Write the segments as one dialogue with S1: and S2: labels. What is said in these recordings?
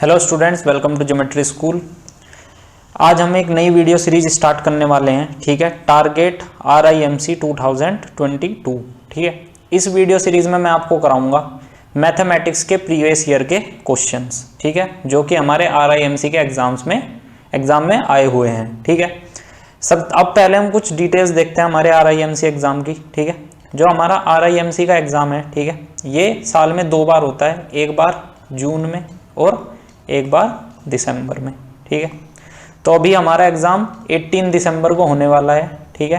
S1: Hello students, welcome to geometry school. आज हम एक नई वीडियो सीरीज स्टार्ट करने वाले हैं। ठीक है, टारगेट RIMC 2022। ठीक है, इस वीडियो सीरीज में मैं आपको कराऊंगा मैथमेटिक्स के प्रीवियस ईयर के क्वेश्चंस। ठीक है, जो कि हमारे RIMC के एग्जाम में आए हुए हैं। ठीक है, अब पहले हम कुछ डिटेल्स देखते हैं हमारे RIMC एग्जाम की। ठीक है, जो हमारा RIMC का एग्जाम है, ठीक है, ये साल में 2 बार होता है, एक बार जून में और एक बार दिसंबर में। ठीक है, तो अभी हमारा एग्जाम 18 दिसंबर को होने वाला है। ठीक है,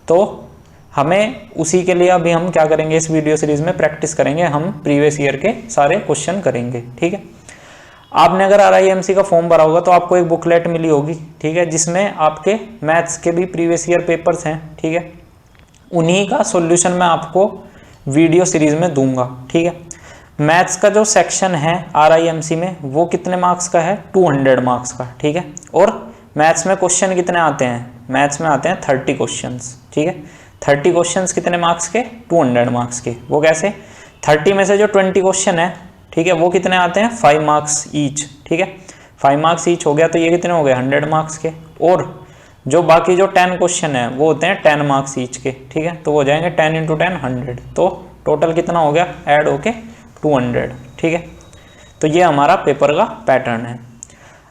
S1: तो हमें उसी के लिए अभी हम क्या करेंगे, इस वीडियो सीरीज में प्रैक्टिस करेंगे, हम प्रीवियस ईयर के सारे क्वेश्चन करेंगे। ठीक है, आपने अगर RIMC का फॉर्म भरा होगा तो आपको एक बुकलेट मिली होगी। ठीक है, जिसमें आपके मैथ्स के भी प्रीवियस ईयर पेपर्स हैं। ठीक है, उन्हीं का सॉल्यूशन मैं आपको वीडियो सीरीज में दूंगा। ठीक है, मैथ्स का जो सेक्शन है RIMC में वो कितने मार्क्स का है, 200 मार्क्स का। ठीक है, और मैथ्स में क्वेश्चन कितने आते हैं, मैथ्स में आते हैं 30 क्वेश्चंस। ठीक है, 30 क्वेश्चंस कितने मार्क्स के, 200 मार्क्स के। वो कैसे, 30 में से जो 20 क्वेश्चन है, ठीक है, वो कितने आते हैं, 5 मार्क्स ईच। ठीक है, 5 मार्क्स ईच हो गया, तो ये कितने हो गए, 100 मार्क्स के। और जो बाकी जो 10 क्वेश्चन है वो होते हैं 10 मार्क्स ईच के। ठीक है, तो वो हो जाएंगे 10 × 10 100, तो टोटल कितना हो गया, ऐड होके 200। ठीक है, तो ये हमारा पेपर का पैटर्न है।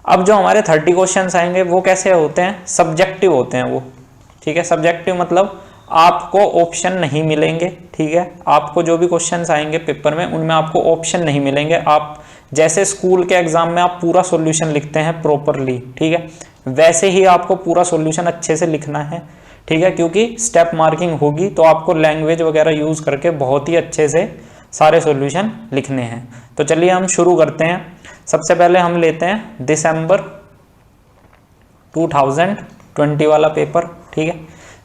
S1: अब जो हमारे 30 क्वेश्चंस आएंगे वो कैसे होते हैं, सब्जेक्टिव होते हैं वो। ठीक है, सब्जेक्टिव मतलब आपको ऑप्शन नहीं मिलेंगे। ठीक है, आपको जो भी क्वेश्चंस आएंगे पेपर में उनमें आपको ऑप्शन नहीं मिलेंगे। आप जैसे स्कूल के एग्जाम में आप पूरा सॉल्यूशन लिखते हैं प्रॉपरली, ठीक है, वैसे ही आपको पूरा सॉल्यूशन अच्छे से लिखना है। ठीक है, क्योंकि स्टेप मार्किंग होगी तो आपको लैंग्वेज वगैरह यूज करके बहुत ही अच्छे से सारे सॉल्यूशन लिखने हैं। तो चलिए हम शुरू करते हैं। सबसे पहले हम लेते हैं दिसंबर 2020 वाला पेपर। ठीक है,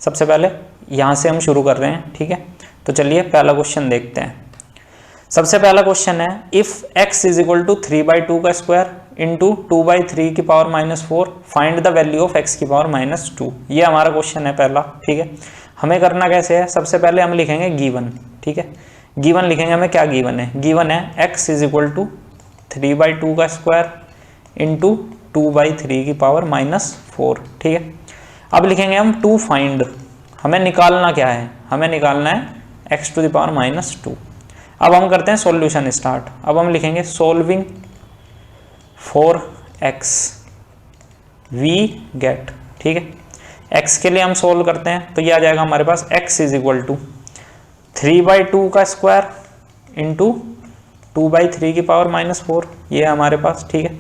S1: सबसे पहले यहाँ से हम शुरू कर रहे हैं। ठीक है, तो चलिए पहला क्वेश्चन देखते हैं। सबसे पहला क्वेश्चन है, इफ x = 3/2 का स्क्वायर इंटू 2/3 की power -4 find the value of x की पावर -2। ये हमारा क्वेश्चन है पहला। ठीक है, हमें करना कैसे है, सबसे पहले हम लिखेंगे गिवन। ठीक है, गिवन लिखेंगे, हमें क्या गिवन है, गिवन है x = 3/2 का स्क्वायर इंटू 2/3 की पावर -4। ठीक है, अब लिखेंगे हम टू फाइंड, हमें निकालना क्या है, हमें निकालना है x⁻²। अब हम करते हैं सॉल्यूशन स्टार्ट। अब हम लिखेंगे solving for x we get. ठीक है, x के लिए हम सोल्व करते हैं तो ये आ जाएगा हमारे पास x = 3/2 का स्क्वायर इंटू 2/3 की पावर -4, ये है हमारे पास। ठीक है,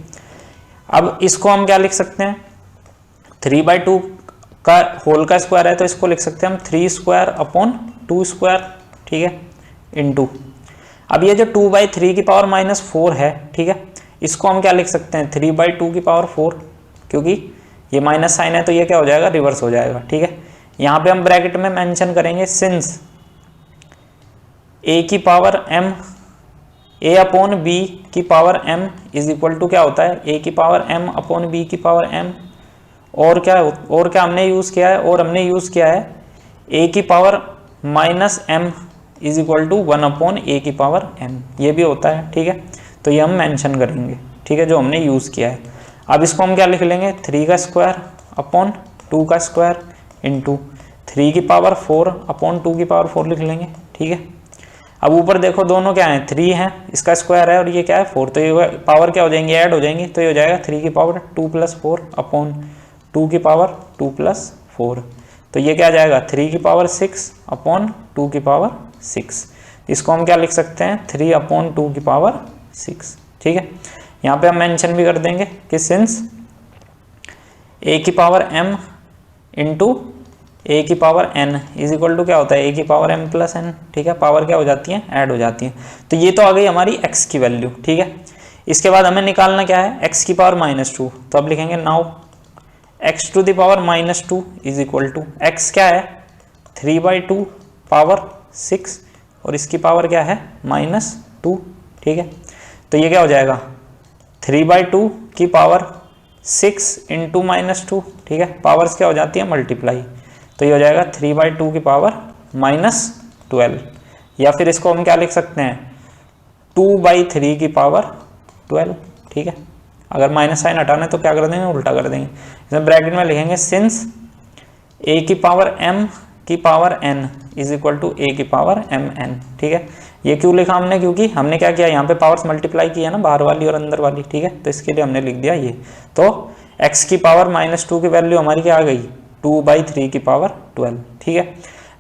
S1: अब इसको हम क्या लिख सकते हैं, 3/2 का होल का स्क्वायर है तो इसको लिख सकते हैं हम 3² / 2²। ठीक है, इंटू, अब ये जो 2/3 की पावर -4 है, ठीक है, इसको हम क्या लिख सकते हैं, 3/2 की पावर 4, क्योंकि ये माइनस साइन है तो ये क्या हो जाएगा, रिवर्स हो जाएगा। ठीक है, यहाँ पे हम ब्रैकेट में मेंशन करेंगे सिंस a की पावर m, a/b की power m is equal to क्या होता है, a की पावर m/b की पावर m। और क्या हमने यूज़ किया है, और हमने यूज़ किया है a की power -m is equal to 1/a की पावर m, ये भी होता है। ठीक है, तो ये हम मेंशन करेंगे। ठीक है, जो हमने यूज़ किया है। अब इसको हम क्या लिख लेंगे, 3² / 2² इंटू 3 की पावर 4/2 की पावर 4 लिख लेंगे। ठीक है, अब ऊपर देखो दोनों क्या है, 3 है, इसका स्क्वायर है और ये क्या है 4, तो ये पावर क्या हो जाएंगी, ऐड हो जाएंगी, तो ये हो जाएगा 3 की पावर 2 + 4/2 की पावर 2 + 4। तो ये क्या आ जाएगा, 3 की पावर 6/2 की पावर 6। इसको हम क्या लिख सकते हैं, 3/2 की पावर 6। ठीक है, यहाँ पे हम मेंशन भी कर देंगे कि सिंस a की पावर m इंटू a की power n is equal to क्या होता है, a की पावर m + n। ठीक है, पावर क्या हो जाती है, ऐड हो जाती है। तो ये तो आ गई हमारी x की वैल्यू। ठीक है, इसके बाद हमें निकालना क्या है, x की पावर -2। तो अब लिखेंगे now x⁻² is equal to, x क्या है, 3/2 पावर 6 और इसकी पावर क्या है, -2। ठीक है, तो ये क्या हो जाएगा, 3/2 की पावर 6 इंटू -2। ठीक है, पावर्स क्या हो जाती है, मल्टीप्लाई, तो ये हो जाएगा 3/2 की पावर -12, या फिर इसको हम क्या लिख सकते हैं, 2/3 की पावर 12। ठीक है, अगर माइनस साइन हटाना है तो क्या कर देंगे, उल्टा कर देंगे। इसमें ब्रैकेट में लिखेंगे सिंस a की पावर m की power n is equal to a की पावर mn, ठीक है। ये क्यों लिखा हमने, क्योंकि हमने क्या किया, यहाँ पे पावर्स मल्टीप्लाई किया ना, बाहर वाली और अंदर वाली, ठीक है। तो इसके लिए हमने लिख दिया ये। तो x की पावर -2 की वैल्यू हमारी क्या आ गई, 2/3 की पावर 12, ठीक है।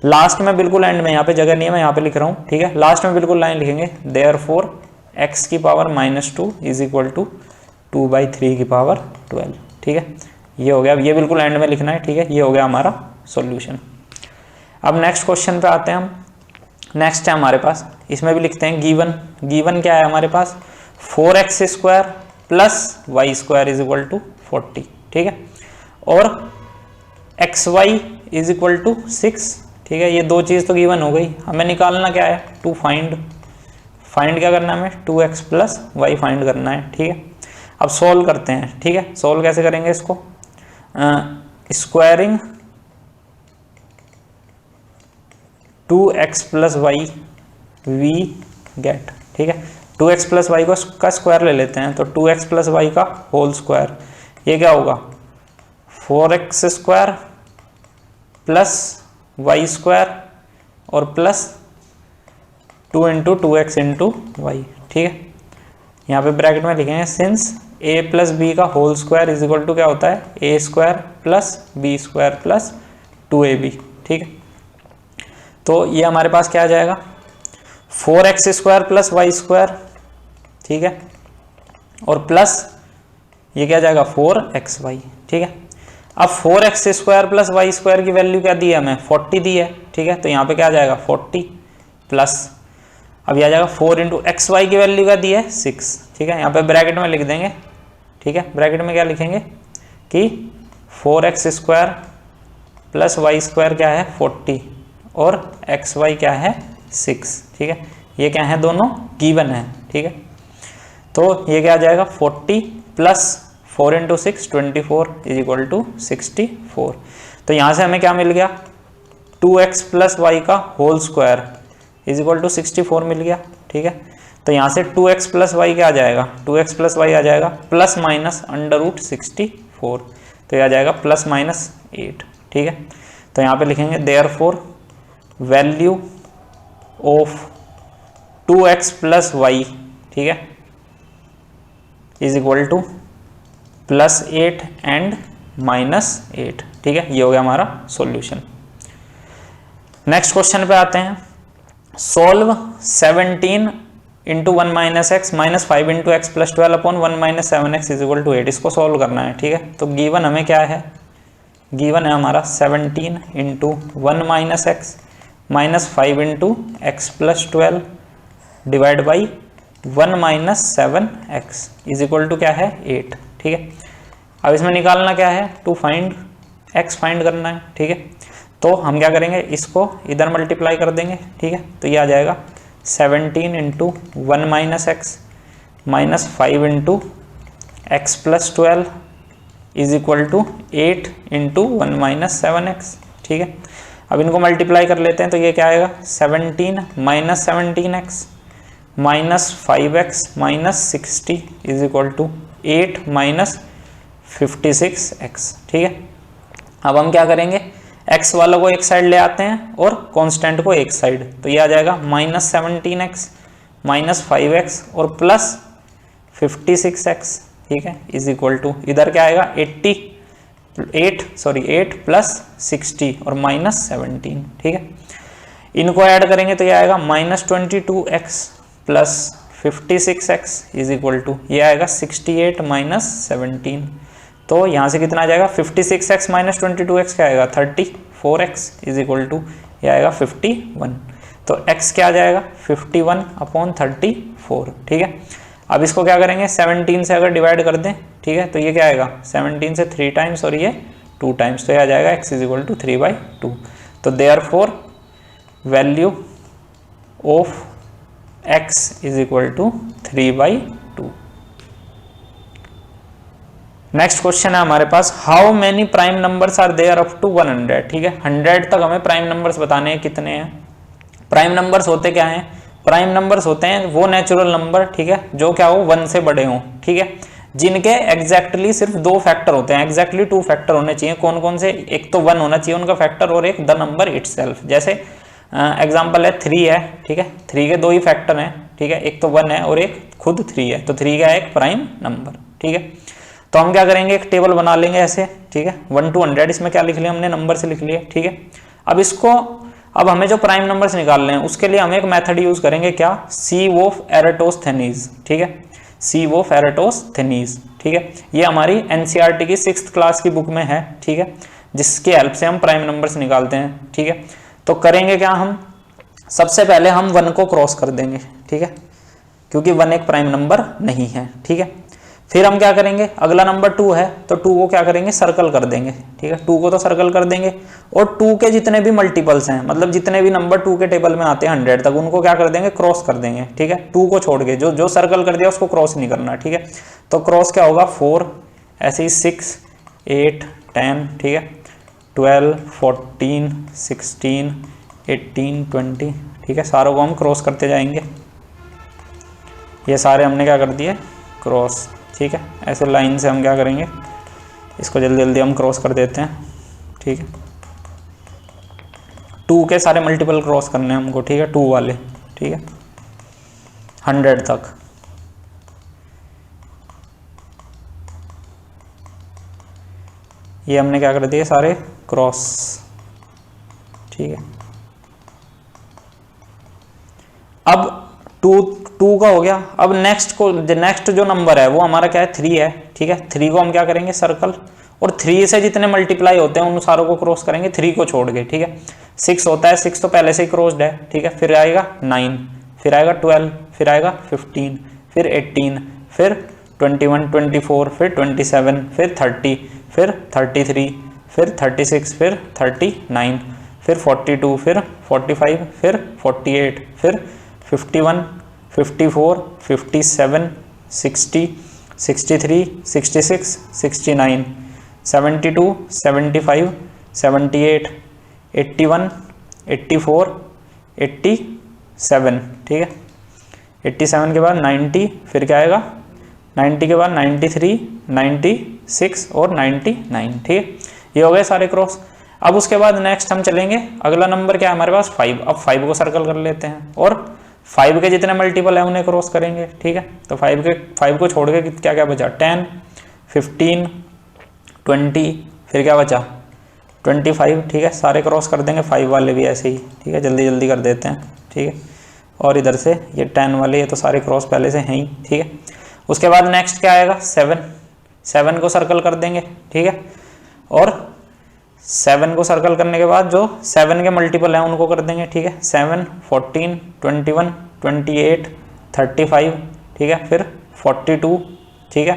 S1: लास्ट में बिल्कुल एंड में, यहाँ पे जगह नहीं है, मैं यहाँ पे लिख रहा हूँ, ठीक है। लास्ट में बिल्कुल लाइन लिखेंगे, देयरफॉर x की पावर -2 इज इक्वल टू 2/3 की पावर 12, ठीक है। ये हो गया, अब ये बिल्कुल एंड में लिखना है, ठीक है। ये हो गया हमारा सॉल्यूशन। अब नेक्स्ट क्वेश्चन पे आते हैं हम। नेक्स्ट है हमारे पास, इसमें भी लिखते हैं गिवन क्या है हमारे पास, 4x² plus y² is equal to 40, ठीक है। और xy इज इक्वल टू 6, ठीक है। ये दो चीज़ तो गिवन हो गई। हमें निकालना क्या है, टू फाइंड क्या करना है हमें, 2x प्लस y फाइंड करना है, ठीक है। अब सॉल्व करते हैं, ठीक है। सॉल्व कैसे करेंगे इसको, squaring 2x plus y we get, ठीक है। 2x प्लस वाई का स्क्वायर ले लेते हैं, तो 2x प्लस वाई का होल स्क्वायर, ये क्या होगा 4x² प्लस y² और प्लस 2 × 2x × y, ठीक है। यहाँ पे ब्रैकेट में लिखेंगे सिंस a प्लस बी का whole square is equal to क्या होता है, a² plus b² plus 2ab, ठीक है। तो ये हमारे पास क्या आ जाएगा, 4x² प्लस y², ठीक है, और प्लस ये क्या जाएगा 4xy, ठीक है। अब 4x² प्लस y² की वैल्यू क्या दी है हमें, 40 दी है, ठीक है। तो यहाँ पे क्या आ जाएगा 40 प्लस, अब यह आ जाएगा 4 × xy की वैल्यू क्या दी है 6, ठीक है। यहाँ पे ब्रैकेट में लिख देंगे, ठीक है। ब्रैकेट में क्या लिखेंगे कि 4x² प्लस y² क्या है 40 और xy क्या है 6, ठीक है। ये क्या है, दोनों गिवन है, ठीक है। तो ये क्या आ जाएगा 40 प्लस 4 × 6 24 इज इक्वल टू 64। तो यहाँ से हमें क्या मिल गया, 2x प्लस वाई का whole square is equal to 64 मिल गया, ठीक है। तो यहाँ से 2x प्लस वाई क्या आ जाएगा, 2x प्लस वाई आ जाएगा प्लस माइनस √64, तो ये आ जाएगा ±8, ठीक है। तो यहाँ पे लिखेंगे therefore value of 2x plus y, ठीक है, इज इक्वल टू +8 एंड -8, ठीक है। ये हो गया हमारा सॉल्यूशन। नेक्स्ट क्वेश्चन पे आते हैं, सॉल्व 17 × 1 - x -5 × x + 12 / 1 - 7x = 8, इसको सॉल्व करना है, ठीक है। तो गिवन हमें क्या है, गिवन है हमारा 17 × 1 - x -5 × x + 12 divide by 1 - 7x is equal to क्या है 8, ठीक है। अब इसमें निकालना क्या है, टू फाइंड x फाइंड करना है, ठीक है। तो हम क्या करेंगे, इसको इधर मल्टीप्लाई कर देंगे, ठीक है। तो ये आ जाएगा 17 × 1 - x -5 × x + 12 is equal to 8 × 1 - 7x, ठीक है। अब इनको मल्टीप्लाई कर लेते हैं, तो ये क्या आएगा 17 - 17x -5x -60 is equal to 8 - 56x, ठीक है। अब हम क्या करेंगे, x वालों को एक साइड ले आते हैं और कांस्टेंट को एक साइड, तो ये आ जाएगा -17x -5x और प्लस 56x, ठीक है, इज इक्वल टू इधर क्या आएगा 8 प्लस 60 और -17, ठीक है। इनको ऐड करेंगे तो ये आएगा -22x plus 56x is equal to ये आएगा 68 - 17। तो यहाँ से कितना आ जाएगा 56x - 22x क्या आएगा 34x इज इक्वल टू ये आएगा 51। तो x क्या आ जाएगा 51/34, ठीक है। अब इसको क्या करेंगे 17 से अगर डिवाइड कर दें, ठीक है, तो ये क्या आएगा 17 से 3 टाइम्स और ये 2 टाइम्स, तो ये आ जाएगा x इज इक्वल टू 3/2। तो therefore value of x is equal to 3/2। Next question है हमारे पास, how many prime numbers are there up to 100, ठीक है। 100 तक हमें प्राइम नंबर्स बताने हैं, कितने हैं। प्राइम नंबर्स होते क्या हैं, प्राइम नंबर्स होते हैं वो नेचुरल नंबर, ठीक है, जो क्या हो 1 से बड़े हों, ठीक है। जिनके एग्जैक्टली सिर्फ 2 फैक्टर होते हैं, एग्जैक्टली 2 फैक्टर होने चाहिए। कौन कौन से? एक तो 1 होना चाहिए उनका फैक्टर और एक द नंबर इटसेल्फ। जैसे एग्जांपल है 3 है, ठीक है, 3 के 2 ही फैक्टर हैं, ठीक है, एक तो 1 है और एक खुद 3 है, तो 3 का एक प्राइम नंबर, ठीक है। तो हम क्या करेंगे, एक टेबल बना लेंगे ऐसे, ठीक है, 1 to 100, इसमें क्या लिख लिया हमने, नंबर से लिख लिया, ठीक है। अब हमें जो प्राइम नंबर्स निकालने हैं उसके लिए हम एक मेथड यूज करेंगे, क्या, सिव ऑफ एराटोस्थेनीज, ठीक है, सिव ऑफ एराटोस्थेनीज, ठीक है। ये हमारी एनसीईआरटी की 6th क्लास की बुक में है, ठीक है, जिसकी हेल्प से हम प्राइम नंबर्स निकालते हैं, ठीक है। तो करेंगे क्या, हम सबसे पहले हम 1 को क्रॉस कर देंगे, ठीक है, क्योंकि 1 एक प्राइम नंबर नहीं है, ठीक है। फिर हम क्या करेंगे, अगला नंबर 2 है तो 2 को क्या करेंगे, सर्कल कर देंगे, ठीक है, 2 को तो सर्कल कर देंगे, और 2 के जितने भी मल्टीपल्स हैं, मतलब जितने भी नंबर 2 के टेबल में आते हैं 100 तक, उनको क्या कर देंगे, क्रॉस कर देंगे, ठीक है। 2 को छोड़ के जो सर्कल कर दिया उसको क्रॉस नहीं करना, ठीक है। तो क्रॉस क्या होगा, 4, ऐसे ही 6, 8, 10, ठीक है, 12, 14, 16, 18, 20, ठीक है, सारों को हम क्रॉस करते जाएंगे। ये सारे हमने क्या कर दिए, क्रॉस, ठीक है। ऐसे लाइन से हम क्या करेंगे, इसको जल्दी जल्दी हम क्रॉस कर देते हैं, ठीक है। 2 के सारे मल्टीपल क्रॉस करने हैं हमको, ठीक है, 2 वाले, ठीक है, 100 तक। ये हमने क्या कर दिए, सारे क्रॉस, ठीक है। अब 2 का हो गया। अब नेक्स्ट जो नंबर है वो हमारा क्या है, 3 है, ठीक है। 3 को हम क्या करेंगे, सर्कल, और 3 से जितने मल्टीप्लाई होते हैं उन सारों को क्रॉस करेंगे 3 को छोड़ के, ठीक है। 6 होता है, 6 तो पहले से ही क्रॉस्ड है, ठीक है। फिर आएगा 9, फिर आएगा 12, फिर आएगा 15, फिर 18, फिर 21, 24, फिर 27, फिर 30, फिर 33, फिर 36, फिर 39, फिर 42, फिर 45, फिर 48, फिर 51, 54, 57, 60, 63, 66, 69, 72, 75, 78, 81, 84, 87, ठीक है। 87 के बाद 90, फिर क्या आएगा, 90 के बाद 93, 96 और 99, ठीक है। ये हो गए सारे क्रॉस। अब उसके बाद नेक्स्ट हम चलेंगे, अगला नंबर क्या है हमारे पास, 5। अब 5 को सर्कल कर लेते हैं और 5 के जितने मल्टीपल है उन्हें क्रॉस करेंगे, ठीक है। तो 5 को छोड़ के क्या क्या बचा, 10, 15, 20, फिर क्या बचा, 25, ठीक है। सारे क्रॉस कर देंगे, 5 वाले भी ऐसे ही, ठीक है, जल्दी जल्दी कर देते हैं, ठीक है। और इधर से ये 10 वाले, ये तो सारे क्रॉस पहले से हैं ही, ठीक है। उसके बाद नेक्स्ट क्या आएगा, 7 को सर्कल कर देंगे, ठीक है। और 7 को सर्कल करने के बाद जो 7 के मल्टीपल हैं उनको कर देंगे, ठीक है। 7, 14, 21, 28, 35, ठीक है, फिर 42, ठीक है,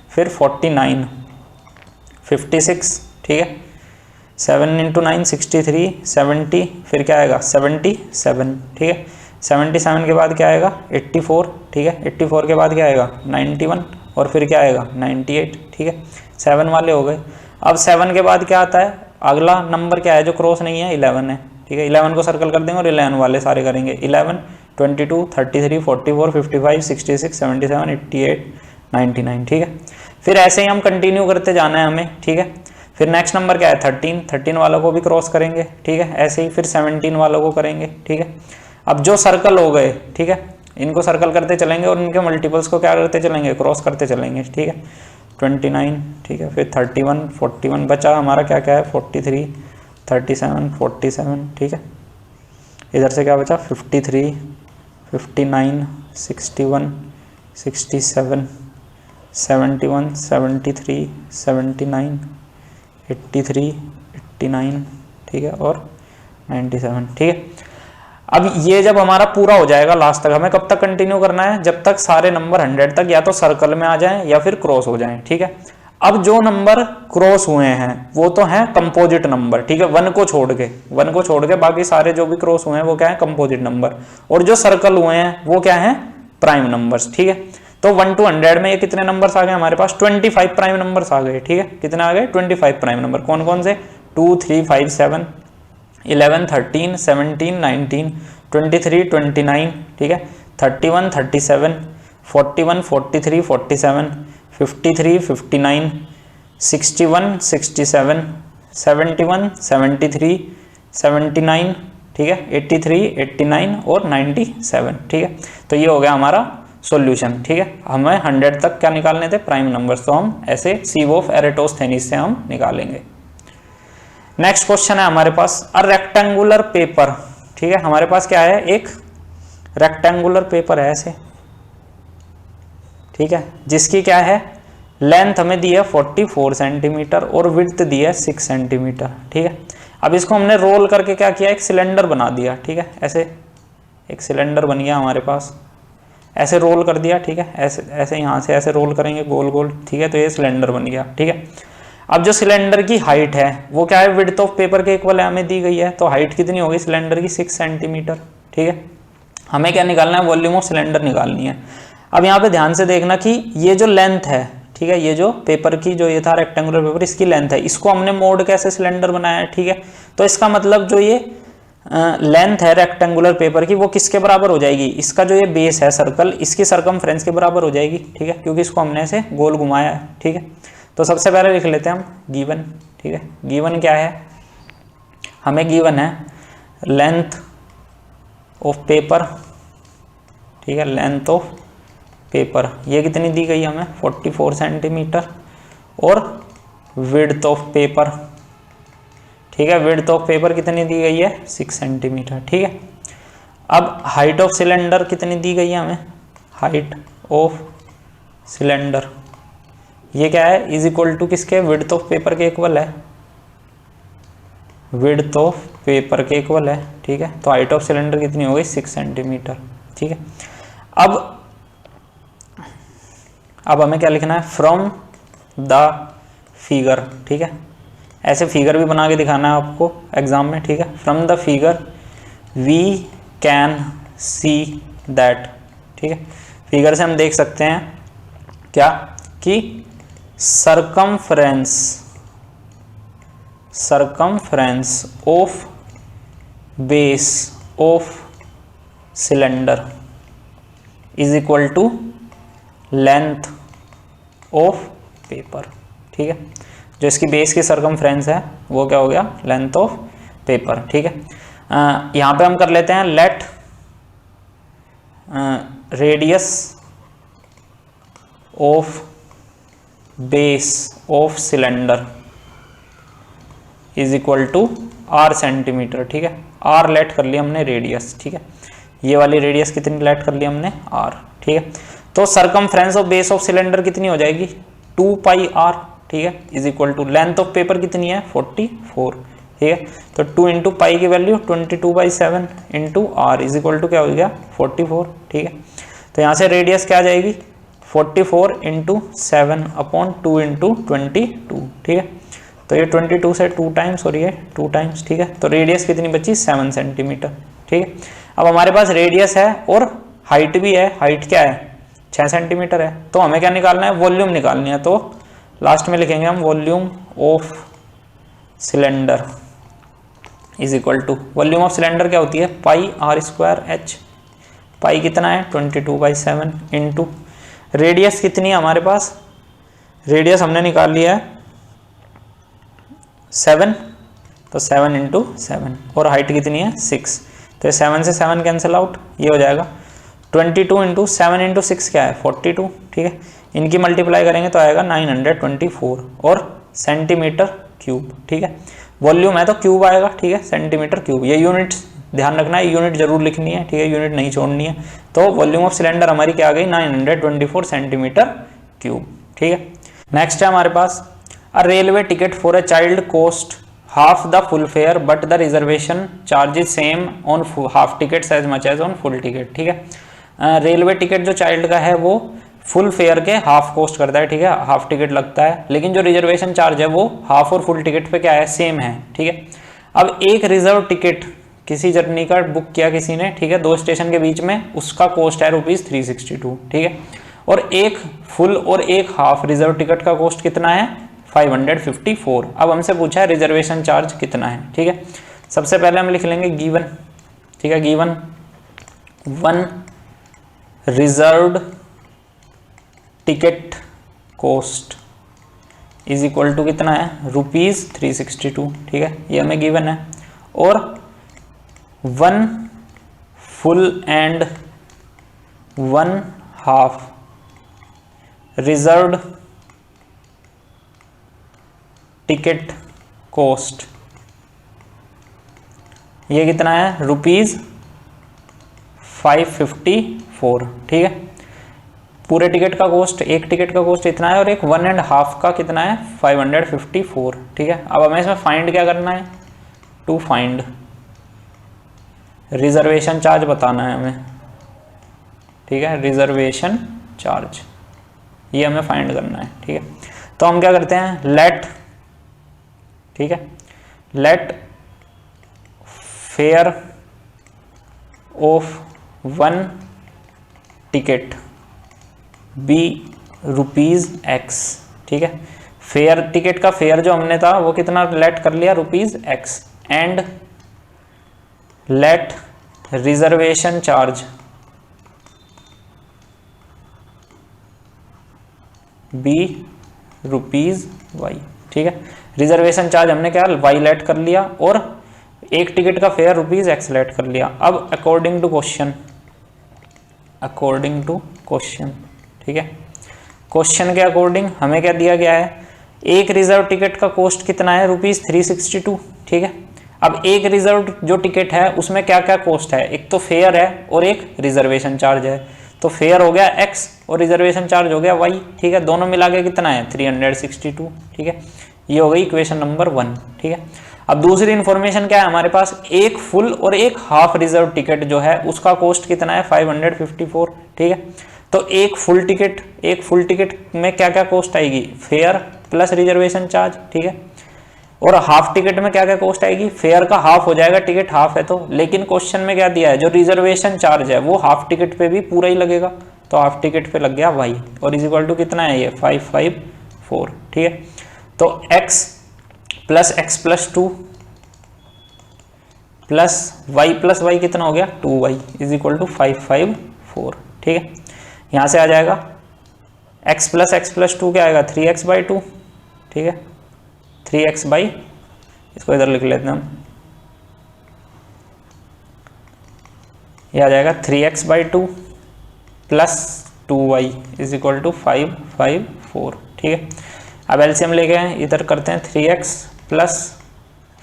S1: फिर 49, 56, ठीक है, 7 × 9 63, 70, फिर क्या आएगा 77, ठीक है। 77 के बाद क्या आएगा 84, ठीक है। 84 के बाद क्या आएगा 91 और फिर क्या आएगा 98, ठीक है। 7 वाले हो गए। अब 7 के बाद क्या आता है, अगला नंबर क्या है जो क्रॉस नहीं है, 11 है, ठीक है। 11 को सर्कल कर देंगे और 11 वाले सारे करेंगे, 11, 22, 33, 44, 55, 66, 77, 88, 99, ठीक है। फिर ऐसे ही हम कंटिन्यू करते जाना है हमें, ठीक है। फिर नेक्स्ट नंबर क्या है 13 वालों को भी क्रॉस करेंगे, ठीक है। ऐसे ही फिर 17 वालों को करेंगे, ठीक है। अब जो सर्कल हो गए, ठीक है, इनको सर्कल करते चलेंगे और इनके मल्टीपल्स को क्या करते चलेंगे, क्रॉस करते चलेंगे, ठीक है। 29, ठीक है, फिर 31, 41 बचा हमारा क्या क्या है 43, 37, 47, ठीक है। इधर से क्या बचा 53, 59, 61, 67, 71, 73, 79, 83, 89, ठीक है, और 97, ठीक है। अब ये जब हमारा पूरा हो जाएगा लास्ट तक, हमें कब तक कंटिन्यू करना है, जब तक सारे नंबर 100 तक या तो सर्कल में आ जाएं या फिर क्रॉस हो जाएं, ठीक है। अब जो नंबर क्रॉस हुए हैं वो तो हैं कंपोजिट नंबर, ठीक है। 1 को छोड़ के बाकी सारे जो भी क्रॉस हुए हैं वो क्या है कंपोजिट नंबर, और जो सर्कल हुए हैं वो क्या है प्राइम नंबर्स, ठीक है। तो 1 to 100 में ये कितने नंबर्स आ गए हमारे पास 25 प्राइम नंबर्स आ गए, ठीक है। कितने आ गए 25 प्राइम नंबर। कौन कौन से 2, 3, 5, 7, 11, 13, 17, 19, 23, 29, ठीक है, 31, 37, 41, 43, 47, 53, 59, 61, 67, 71, 73, 79, ठीक है, 83, 89 और 97, ठीक है। तो ये हो गया हमारा सॉल्यूशन, ठीक है। हमें 100 तक क्या निकालने थे, प्राइम नंबर्स, तो हम ऐसे सीव ऑफ एरेटोस्थेनीज से हम निकालेंगे। नेक्स्ट क्वेश्चन है हमारे पास, अ रेक्टेंगुलर पेपर, ठीक है। हमारे पास क्या है, एक रेक्टेंगुलर पेपर है ऐसे, ठीक है, जिसकी क्या है, लेंथ हमें दी है 44 सेंटीमीटर और विड्थ दी है 6 सेंटीमीटर, ठीक है। अब इसको हमने रोल करके क्या किया, एक सिलेंडर बना दिया, ठीक है। ऐसे एक सिलेंडर बन गया हमारे पास, ऐसे रोल कर दिया, ठीक है। ऐसे ऐसे यहाँ से ऐसे रोल करेंगे गोल गोल, ठीक है। तो ये सिलेंडर बन गया, ठीक है। अब जो सिलेंडर की हाइट है वो क्या है, विड्थ ऑफ पेपर के इक्वल हमें दी गई है, तो हाइट कितनी होगी सिलेंडर की, 6 सेंटीमीटर, ठीक है। हमें क्या निकालना है, वॉल्यूम ऑफ सिलेंडर निकालनी है। अब यहाँ पे ध्यान से देखना कि ये जो लेंथ है, ठीक है, ये जो पेपर की जो ये था रेक्टेंगुलर पेपर, इसकी लेंथ है, इसको हमने मोड कैसे सिलेंडर बनाया है, ठीक है। तो इसका मतलब जो ये लेंथ है रेक्टेंगुलर पेपर की वो किसके बराबर हो जाएगी, इसका जो ये बेस है सर्कल, इसकी सरकमफ्रेंस के बराबर हो जाएगी, ठीक है, क्योंकि इसको हमने ऐसे गोल घुमाया है, ठीक है। तो सबसे पहले लिख लेते हैं हम गिवन, ठीक है। गिवन क्या है, हमें गिवन है लेंथ ऑफ पेपर, ठीक है, लेंथ ऑफ पेपर ये कितनी दी गई हमें, 44 सेंटीमीटर, और विड्थ ऑफ पेपर, ठीक है, विड्थ ऑफ पेपर कितनी दी गई है, 6 सेंटीमीटर, ठीक है। अब हाइट ऑफ सिलेंडर कितनी दी गई है हमें, हाइट ऑफ सिलेंडर ये क्या है, इज इक्वल टू किसके, विड्थ ऑफ पेपर के इक्वल है, विड्थ ऑफ पेपर के इक्वल है, ठीक है। तो हाइट ऑफ सिलेंडर कितनी हो गई, 6 सेंटीमीटर, ठीक है। अब हमें क्या लिखना है, फ्रॉम द फिगर, ठीक है। ऐसे फिगर भी बना के दिखाना है आपको एग्जाम में, ठीक है। From the figure we can see that, ठीक है। फिगर से हम देख सकते हैं क्या, कि circumference of base of cylinder is equal to length of paper, ठीक है। जो इसकी बेस की सरकमफ्रेंस है वो क्या हो गया, लेंथ ऑफ पेपर, ठीक है। यहाँ पे हम कर लेते हैं let radius of base of cylinder is equal to r centimetre, ठीक है। आर लेट कर लिया हमने रेडियस, ठीक है। ये वाली रेडियस कितनी लेट कर लिया हमने, आर, ठीक है। तो circumference of base of cylinder कितनी हो जाएगी, 2 पाई आर, ठीक है, is equal to length of paper कितनी है, 44, ठीक है। तो 2 इंटू पाई की value 22/7 into r is equal to क्या हो गया, 44, ठीक है। तो यहाँ से रेडियस क्या आ जाएगी, 44 इंटू 7 अपॉन 2 इंटू 22, ठीक है। तो ये 22 से 2 टाइम्स और ये 2 टाइम्स, ठीक है। तो रेडियस कितनी बची, 7 सेंटीमीटर, ठीक है। अब हमारे पास रेडियस है और हाइट भी है, हाइट क्या है, 6 सेंटीमीटर है। तो हमें क्या निकालना है, वॉल्यूम निकालनी है। तो लास्ट में लिखेंगे हम volume of cylinder is equal to, volume of cylinder क्या होती है, pi r square h, pi कितना है 22/7 इंटू रेडियस कितनी है हमारे पास, रेडियस हमने निकाल लिया है 7, तो 7 इंटू 7, और हाइट कितनी है 6, तो 7 से 7 कैंसिल आउट, ये हो जाएगा 22 इंटू 7 इंटू 6 क्या है 42, ठीक है। इनकी मल्टीप्लाई करेंगे तो आएगा 924 और सेंटीमीटर क्यूब, ठीक है। वॉल्यूम है तो क्यूब आएगा, ठीक है, सेंटीमीटर क्यूब। ये यूनिट ध्यान रखना है, यूनिट जरूर लिखनी है, ठीक है, यूनिट नहीं छोड़नी है। तो वॉल्यूम ऑफ सिलेंडर हमारी क्या आ गई, 924 सेंटीमीटर क्यूब, ठीक है। नेक्स्ट है हमारे पास, a railway ticket for a child cost half the full fare but the reservation charges same on half tickets as much as on full ticket, ठीक है। रेलवे टिकट जो चाइल्ड का है वो फुल फेयर के हाफ कॉस्ट करता है, ठीक है, हाफ टिकट लगता है, लेकिन जो रिजर्वेशन चार्ज है वो हाफ और फुल टिकट पे क्या है, सेम है, ठीक है। अब एक रिजर्व टिकट किसी जर्नी का बुक किया किसी ने, ठीक है, 2 स्टेशन के बीच में, उसका कॉस्ट है ₹362, ठीक है। और एक फुल और एक हाफ रिजर्व टिकट का कॉस्ट कितना है 554। अब हमसे पूछा है रिजर्वेशन चार्ज कितना है, ठीक है। सबसे पहले हम लिख लेंगे गिवन, ठीक है, given 1 reserved ticket cost is equal to कितना है, ₹362, ठीक है, ये हमें गिवन है। और 1 full and 1 half reserved ticket cost, ये कितना है, ₹554, ठीक है। पूरे टिकट का कॉस्ट, एक टिकट का कॉस्ट इतना है और एक 1 एंड हाफ का कितना है, 554, ठीक है। अब हमें इसमें फाइंड क्या करना है, टू फाइंड रिजर्वेशन चार्ज बताना है हमें, ठीक है, रिजर्वेशन चार्ज ये हमें फाइंड करना है, ठीक है। तो हम क्या करते हैं, लेट, ठीक है, let fare of 1 ticket be ₹X, ठीक है। फेयर, टिकट का फेयर जो हमने था वो कितना लेट कर लिया, ₹X, and let reservation charge be ₹Y, ठीक है। रिजर्वेशन चार्ज हमने क्या Y लेट कर लिया और एक टिकट का फेयर ₹X लेट कर लिया। अब अकॉर्डिंग टू क्वेश्चन, ठीक है, क्वेश्चन के अकॉर्डिंग हमें क्या दिया गया है, एक रिजर्व टिकट का कॉस्ट कितना है, ₹362, ठीक है। अब एक रिजर्व जो टिकट है उसमें क्या क्या कॉस्ट है, एक तो फेयर है और एक रिजर्वेशन चार्ज है। तो फेयर हो गया X और रिजर्वेशन चार्ज हो गया Y, ठीक है, दोनों मिला के कितना है, 362, ठीक है। ये हो गई इक्वेशन नंबर 1, ठीक है। अब दूसरी इंफॉर्मेशन क्या है हमारे पास, एक फुल और एक हाफ रिजर्व टिकट जो है उसका कॉस्ट कितना है, 554, ठीक है। तो एक फुल टिकट में क्या क्या कॉस्ट आएगी, फेयर प्लस रिजर्वेशन चार्ज, ठीक है। और हाफ टिकट में क्या क्या कॉस्ट आएगी, फेयर का हाफ हो जाएगा, टिकट हाफ है तो, लेकिन क्वेश्चन में क्या दिया है, जो रिजर्वेशन चार्ज है वो हाफ टिकट पे भी पूरा ही लगेगा, तो हाफ टिकट पे लग गया Y और इज इक्वल टू कितना है ये, 554, ठीक है। तो x प्लस 2 प्लस y कितना हो गया, 2y इज इक्वल टू 554, ठीक है। यहाँ से आ जाएगा x प्लस 2 क्या आएगा, 3x/2, ठीक है, 3x बाई, इसको इधर लिख लेते हैं हम, ये आ जाएगा 3x/2 plus 2y is equal to 554, ठीक है। अब एलसीएम लेके आए, इधर करते हैं 3x plus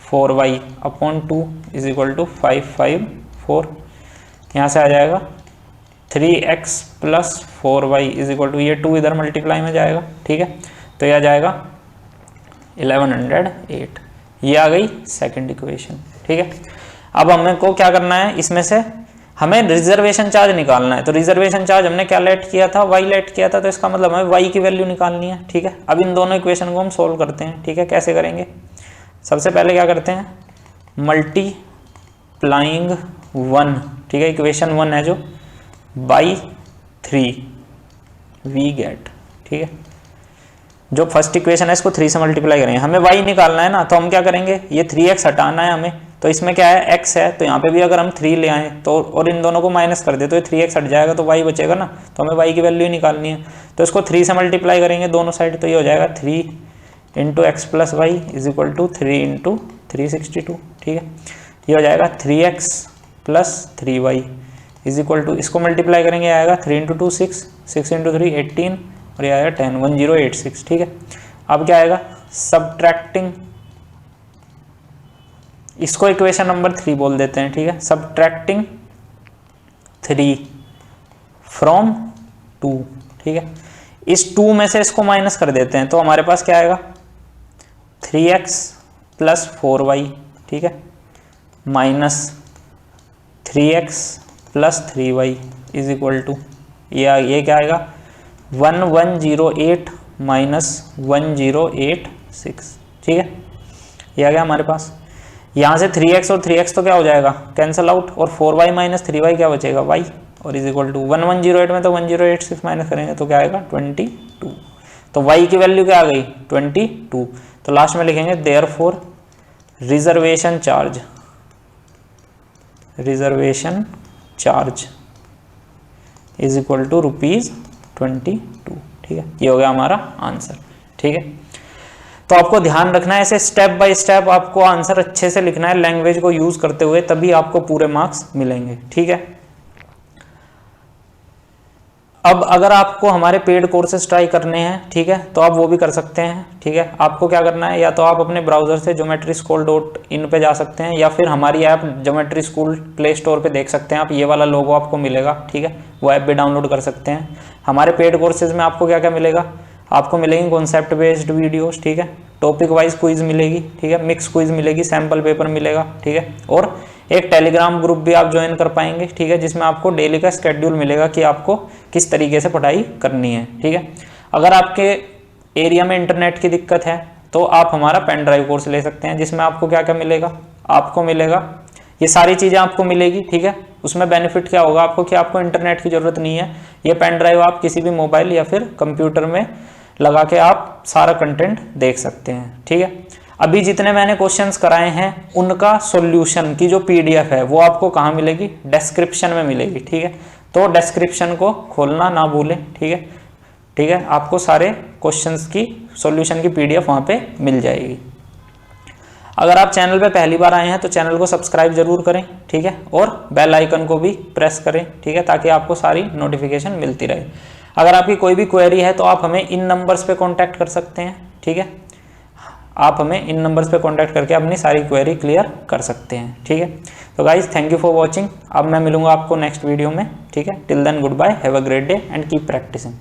S1: 4y upon 2 is equal to 554, यहाँ से आ जाएगा 3x plus 4y is equal to, ये 2 इधर मल्टीप्लाई में जाएगा, ठीक है, तो यह आ जाएगा 1108, ये आ गई सेकंड इक्वेशन, ठीक है। अब हमें को क्या करना है, इसमें से हमें रिजर्वेशन चार्ज निकालना है। तो रिजर्वेशन चार्ज हमने क्या लेट किया था, Y लेट किया था, तो इसका मतलब हमें Y की वैल्यू निकालनी है, ठीक है। अब इन दोनों इक्वेशन को हम सोल्व करते हैं, ठीक है। कैसे करेंगे, सबसे पहले क्या करते हैं, मल्टीप्लाइंग 1, ठीक है, इक्वेशन 1 है जो, बाई 3 वी गेट, ठीक है। जो फर्स्ट इक्वेशन है इसको 3 से मल्टीप्लाई करेंगे, हमें y निकालना है ना, तो हम क्या करेंगे, ये 3x हटाना है हमें, तो इसमें क्या है, x है, तो यहाँ पे भी अगर हम 3 ले आए तो और इन दोनों को माइनस कर दे तो ये 3x हट जाएगा, तो y बचेगा ना, तो हमें y की वैल्यू निकालनी है, तो इसको 3 से मल्टीप्लाई करेंगे दोनों साइड, तो ये हो जाएगा 3 into x plus y is equal to 3 into 362, ठीक है। ये हो जाएगा 3x plus 3y is equal to, इसको मल्टीप्लाई करेंगे आएगा 3 इंटू 2 6, 6 इंटू 3 18 और ये आएगा 10, 1086, ठीक है। अब क्या आएगा, सब्ट्रैक्टिंग, इसको इक्वेशन नंबर 3 बोल देते हैं, ठीक है। सब्ट्रैक्टिंग 3 फ्रॉम 2, ठीक है। इस 2 में से इसको माइनस कर देते हैं, तो हमारे पास क्या आएगा 3x प्लस 4y, ठीक है, minus 3x plus 3y is equal to, ये क्या आएगा 1108 माइनस 1086, ठीक है। ये आ गया हमारे पास, यहाँ से 3x और 3x तो क्या हो जाएगा कैंसल आउट, और 4y माइनस 3y क्या बचेगा y, और इज इक्वल टू 1108 में तो 1086 माइनस करेंगे तो क्या आएगा 22, तो y की वैल्यू क्या आ गई 22। तो लास्ट में लिखेंगे therefore reservation charge is equal to ₹22, ठीक ठीक है, ये हो गया हमारा आंसर। ठीक है, तो आपको ध्यान रखना है, ऐसे स्टेप बाय स्टेप आपको आंसर अच्छे से लिखना है लैंग्वेज को यूज करते हुए, तभी आपको पूरे मार्क्स मिलेंगे। ठीक है, अब अगर आपको हमारे पेड कोर्सेज ट्राई करने हैं, ठीक है, तो आप वो भी कर सकते हैं। ठीक है, आपको क्या करना है, या तो आप अपने ब्राउजर से geometryschool.in पे जा सकते हैं, या फिर हमारी app geometry school play store पे देख सकते हैं आप, ये वाला लोगो आपको मिलेगा। ठीक है, वो ऐप भी डाउनलोड कर सकते हैं। हमारे पेड कोर्सेज में आपको क्या क्या मिलेगा, आपको मिलेंगी कॉन्सेप्ट बेस्ड वीडियोस, ठीक है, टॉपिक वाइज क्विज मिलेगी, ठीक है, मिक्स क्विज मिलेगी, सैम्पल पेपर मिलेगा। ठीक है, और एक टेलीग्राम ग्रुप भी आप ज्वाइन कर पाएंगे। ठीक है, जिसमें आपको डेली का स्केड्यूल मिलेगा कि आपको किस तरीके से पढ़ाई करनी है। ठीक है, अगर आपके एरिया में इंटरनेट की दिक्कत है तो आप हमारा पेन ड्राइव कोर्स ले सकते हैं, जिसमें आपको क्या क्या मिलेगा, आपको मिलेगा ये सारी चीज़ें आपको मिलेगी। ठीक है, उसमें बेनिफिट क्या होगा आपको कि आपको इंटरनेट की ज़रूरत नहीं है, ये पेन ड्राइव आप किसी भी मोबाइल या फिर कंप्यूटर में लगा के आप सारा कंटेंट देख सकते हैं। ठीक है, अभी जितने मैंने क्वेश्चंस कराए हैं उनका सॉल्यूशन की जो पीडीएफ है वो आपको कहाँ मिलेगी, डिस्क्रिप्शन में मिलेगी। ठीक है, तो डिस्क्रिप्शन को खोलना ना भूलें। ठीक है, आपको सारे क्वेश्चंस की सॉल्यूशन की पीडीएफ वहाँ पे मिल जाएगी। अगर आप चैनल पे पहली बार आए हैं तो चैनल को सब्सक्राइब जरूर करें। ठीक है, और बेल आइकन को भी प्रेस करें। ठीक है, ताकि आपको सारी नोटिफिकेशन मिलती रहे। अगर आपकी कोई भी क्वेरी है तो आप हमें इन नंबर्स पे कांटेक्ट कर सकते हैं। ठीक है, आप हमें इन नंबर्स पे कांटेक्ट करके अपनी सारी क्वेरी क्लियर कर सकते हैं। ठीक है, तो guys thank you for watching. अब मैं मिलूंगा आपको नेक्स्ट वीडियो में। ठीक है, till then good bye, have a great day and keep practising.